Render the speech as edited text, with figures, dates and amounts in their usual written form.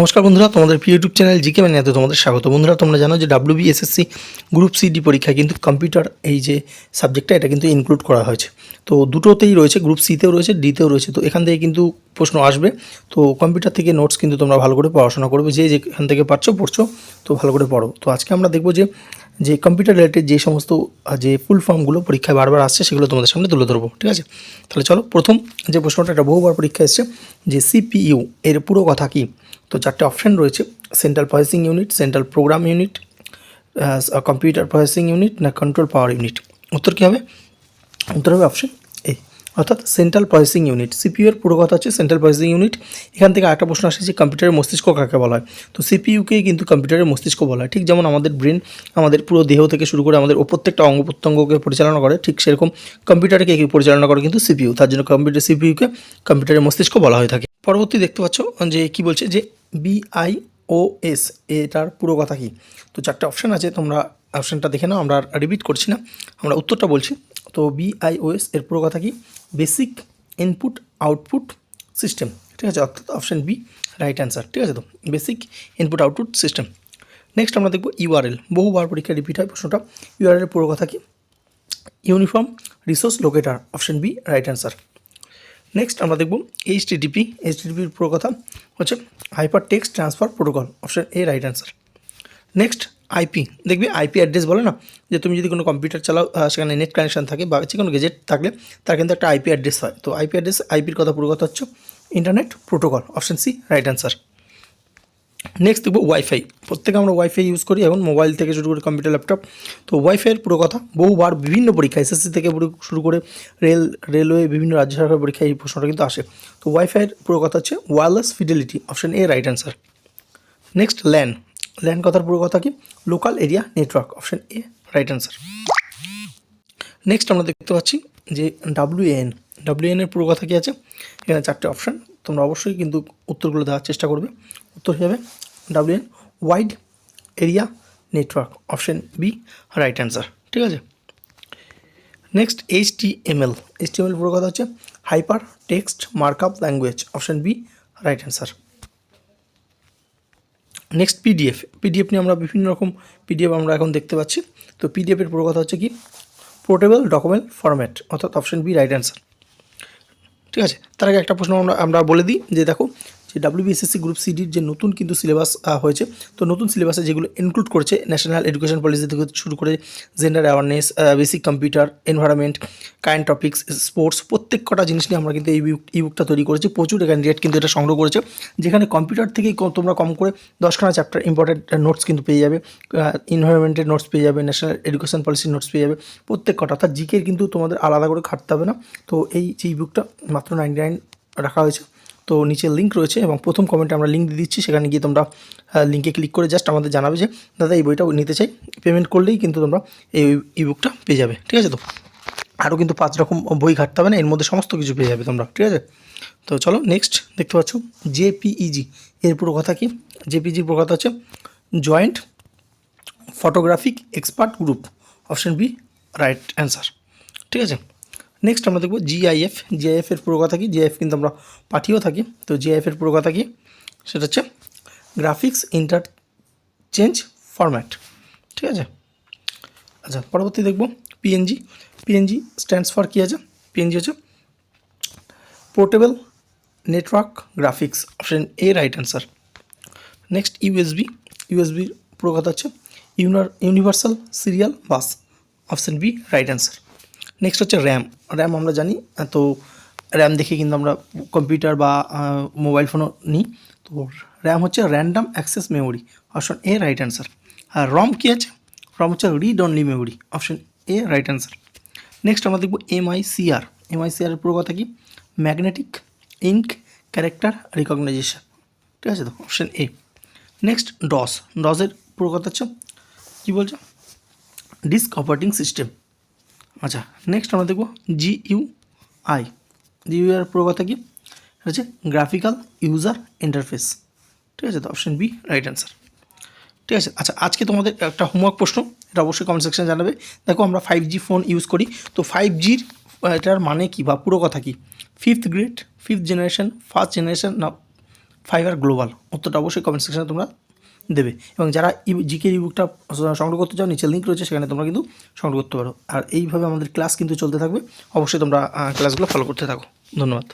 নমস্কার বন্ধুরা, তোমাদের প্রিয় ইউটিউব চ্যানেল জিকে ম্যানিয়াতে তোমাদের স্বাগত। বন্ধুরা, তোমরা জানো যে WBSSC গ্রুপ সিডি পরীক্ষায় কিন্তু কম্পিউটার এই যে সাবজেক্টটা এটা কিন্তু ইনক্লুড করা হয়েছে। তো দুটোতেই রয়েছে, গ্রুপ সিতেও রয়েছে, ডিতেও রয়েছে। তো এখান থেকে কিন্তু প্রশ্ন আসবে। তো কম্পিউটার থেকে নোটস কিন্তু তোমরা ভালো করে পড়াশোনা করবে, যে যেখান থেকে পড়ছো তো ভালো করে পড়ো। তো আজকে আমরা দেখবো যে কম্পিউটার রিলেটেড যে সমস্ত যে ফুল ফর্মগুলো পরীক্ষায় বারবার আসছে সেগুলো তোমাদের সামনে তুলে ধরবো, ঠিক আছে? তাহলে চলো, প্রথম যে প্রশ্নটা, এটা বহুবার পরীক্ষা এসছে, যে CPU এর পুরো কথা কী? তো চারটে অপশান রয়েছে: central processing unit, central program unit, computer processing unit, না কন্ট্রোল পাওয়ার ইউনিট। উত্তর কী হবে? উত্তর হবে অপশান এ, অর্থাৎ সেন্ট্রাল প্রসেসিং ইউনিট। CPU এর পুরো কথা হচ্ছে সেন্ট্রাল প্রসেসিং ইউনিট। এখান থেকে একটা প্রশ্ন আসে যে কম্পিউটারের মস্তিষ্ক কাকে বলা হয়? তো CPUকেই কিন্তু কম্পিউটারের মস্তিষ্ক বলা হয়। ঠিক যেমন আমাদের ব্রেন আমাদের পুরো দেহ থেকে শুরু করে আমাদের প্রত্যেকটা অঙ্গ প্রত্যঙ্গকে পরিচালনা করে, ঠিক সেরকম কম্পিউটারকে পরিচালনা করে কিন্তু CPU। তার জন্য CPUকে কম্পিউটারের মস্তিষ্ক বলা হয়ে থাকে। পরবর্তী দেখতে পাচ্ছ যে কি বলছে, যে BIOS এটার পুরো কথা কী? তো চারটে অপশান আছে, তোমরা অপশানটা দেখে নাও, আমরা রিপিট করছি না, আমরা উত্তরটা বলছি। তো BIOS এর পুরো কথা কি? বেসিক ইনপুট আউটপুট সিস্টেম, ঠিক আছে? অর্থাৎ অপশান বি রাইট অ্যান্সার, ঠিক আছে? তো basic input output system. Next আমরা দেখব URL। বহুবার পরীক্ষা রিপিট হয় প্রশ্নটা। URL এর পুরো কথা কি? Uniform resource locator, option B right answer. Next আমরা দেখব HTTP। HTTPর পুরো কথা হচ্ছে hyper text transfer protocol, option A right answer. Next IP, দেখবে IP অ্যাড্রেস বলে না, যে তুমি যদি কোনো কম্পিউটার চালাও, সেখানে নেট কানেকশন থাকে বা যে কোনো গেজেট থাকলে তার কিন্তু একটা IP অ্যাড্রেস হয়। তো IPর কথা পুরো কথা হচ্ছে internet protocol, option C right answer. Next দেখবো ওয়াইফাই। প্রত্যেকে আমরা ওয়াইফাই ইউজ করি এখন, মোবাইল থেকে শুরু করে কম্পিউটার, ল্যাপটপ। তো ওয়াইফাইয়ের পুরো কথা বহুবার বিভিন্ন পরীক্ষা, SSC থেকে শুরু করে রেলওয়ে, বিভিন্ন রাজ্য সরকার পরীক্ষায় এই প্রশ্নটা কিন্তু আসে। তো ওয়াইফাইয়ের পুরো কথা হচ্ছে wireless fidelity, option A right answer. Next LAN কথার পুরো কথা কি? Local area network, option A right answer. Next আমরা দেখতে পাচ্ছি যে WAN এর পুরো কথা কী আছে? এখানে চারটে অপশান, তোমরা অবশ্যই কিন্তু উত্তরগুলো দেওয়ার চেষ্টা করবে। উত্তর হবে WAN wide area network, option B right answer, ঠিক আছে? নেক্সট HTML পুরো কথা হচ্ছে hyper text markup language, option B right answer. Next PDF নিয়ে আমরা বিভিন্ন রকম পিডিএফ আমরা এখন দেখতে পাচ্ছি। তো পিডিএফের পুরো কথা হচ্ছে কি? পোর্টেবল ডকুমেন্ট ফরম্যাট, অর্থাৎ অপশান বি রাইট অ্যান্সার, ঠিক আছে? তার আগে একটা প্রশ্ন আমরা বলে দিই, যে দেখো যে WBSSC গ্রুপ সিডির যে নতুন কিন্তু সিলেবাস হয়েছে, তো নতুন সিলেবাসে যেগুলো ইনক্লুড করেছে, ন্যাশনাল এডুকেশন পলিসি থেকে শুরু করে gender awareness, basic computer, environment, current topics, sports, প্রত্যেক কটা জিনিস নিয়ে আমরা কিন্তু এই বুকটা তৈরি করেছি। প্রচুর ক্যান্ডিডেট কিন্তু এটা সংগ্রহ করেছে, যেখানে কম্পিউটার থেকেই তোমরা কম করে 10খানা চ্যাপ্টার ইম্পর্টেন্ট নোটস কিন্তু পেয়ে যাবে, এনভায়রনমেন্টের নোটস পেয়ে যাবে, ন্যাশনাল এডুকেশন পলিসির নোটস পেয়ে যাবে, প্রত্যেক কটা। অর্থাৎ জিকের কিন্তু তোমাদের আলাদা করে খাটতে হবে না। তো এই যে বুকটা মাত্র 99 রাখা হয়েছে। তো নিচে লিঙ্ক রয়েছে, এবং প্রথম কমেন্টে আমরা লিঙ্ক দিয়ে দিচ্ছি, সেখানে গিয়ে তোমরা লিঙ্কে ক্লিক করে জাস্ট আমাদের জানাবে যে দাদা এই বইটা নিতে চাই। পেমেন্ট করলেই কিন্তু তোমরা এই বুকটা পেয়ে যাবে, ঠিক আছে? তো আরও কিন্তু 5 রকম বই ঘাটতে হবে না, এর মধ্যে সমস্ত কিছু পেয়ে যাবে তোমরা, ঠিক আছে? তো চলো নেক্সট দেখতে পাচ্ছ JPEG এর পুরো কথা কি? JPEGর পুরো কথা হচ্ছে joint photographic expert group, option B right answer, ঠিক আছে? নেক্সট আমরা দেখব GIF এর পুরো কথা কি? GIF কিন্তু আমরা পাঠিয়েও থাকি। তো GIF এর পুরো কথা কি? সেটা হচ্ছে গ্রাফিক্স ইন্টারচেঞ্জ ফরম্যাট, ঠিক আছে? আচ্ছা, পরবর্তী দেখব PNG স্ট্যান্ডস ফর কী আছে? PNG হচ্ছে portable network graphics, option A right answer. Next ইউএসবির পুরো কথা হচ্ছে universal serial bus, option B right answer. Next হচ্ছে র্যাম আমরা জানি। তো র্যাম দেখে কিন্তু আমরা কম্পিউটার বা মোবাইল ফোনও নিই। তো র্যাম হচ্ছে random access memory, option A right answer. আর রম কী আছে? রম হচ্ছে read only memory, option A right answer. Next আমরা দেখব MICR এর পুরো কথা কি? ম্যাগনেটিক ইঙ্ক ক্যারেক্টার রিকগনাইজেশন, ঠিক আছে? তো অপশান এ। নেক্সট ডসের পুরো কথা হচ্ছে কী বলছে? Disk operating system. আচ্ছা, নেক্সট আমরা দেখব GUI এর পুরো কথা কি? হচ্ছে গ্রাফিক্যাল ইউজার ইন্টারফেস, ঠিক আছে? তো অপশান বি রাইট অ্যান্সার, ঠিক আছে? আচ্ছা, আজকে তোমাদের একটা হোমওয়ার্ক প্রশ্ন, এটা অবশ্যই কমেন্ট সেকশনে জানাবে। দেখো আমরা 5G ফোন ইউজ করি, তো 5Gর এটার মানে কি বা পুরো কথা কি? 5th grade, 5th generation, first generation, না ফাইভ আর গ্লোবাল? উত্তরটা অবশ্যই কমেন্ট সেকশনে তোমরা দেবে। এবং যারা জিকে ইবুকটা সংগ্রহ করতে চাও, নিচে লিঙ্ক রয়েছে, সেখানে তোমরা কিন্তু সংগ্রহ করতে পারো। আর এইভাবে আমাদের ক্লাস কিন্তু চলতে থাকবে, অবশ্যই তোমরা ক্লাসগুলো ফলো করতে থাকো। ধন্যবাদ।